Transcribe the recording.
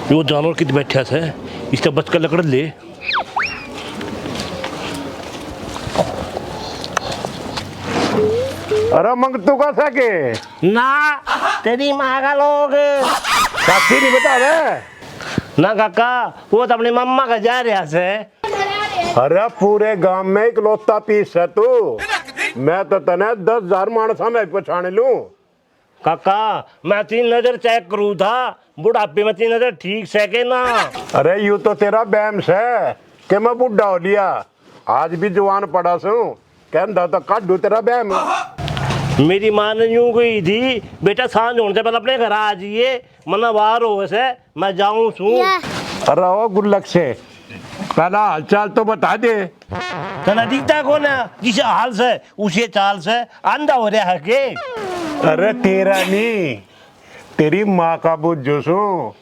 वो जानवर कित बैठा से इसका बच कर लकड़ ले। अरे मंग तू का सके ना तेरी माँ का लोग साथी नहीं बता रहे। ना काका वो तो अपनी मम्मा का जा रहा से। अरे पूरे गांव में इकलौता पीस है तू। मैं तो तने 10,000 मानसा में पछाण लूं। काका मैं तीन नजर चेक करूँ था बुढ़ापे में तीन नजर ठीक से के ना। अरे यूं तो तेरा बैम्स है कि मैं बुढ़ा हो लिया, आज भी जवान पड़ा सू कहता तो काटू तेरा बैम। मेरी माँ ने यूं गई थी बेटा सांझ होने से पहले अपने घर आ जाइए मना बाहर हो से मैं जाऊं सू। अरे ओ गुल्लक से पहला हालचाल तो बता दे। तना दिखता कौन है जिस हाल से उसी चाल से अंधा हो रहा है के। अरे तेरा नहीं तेरी माँ का बुझ जो सू।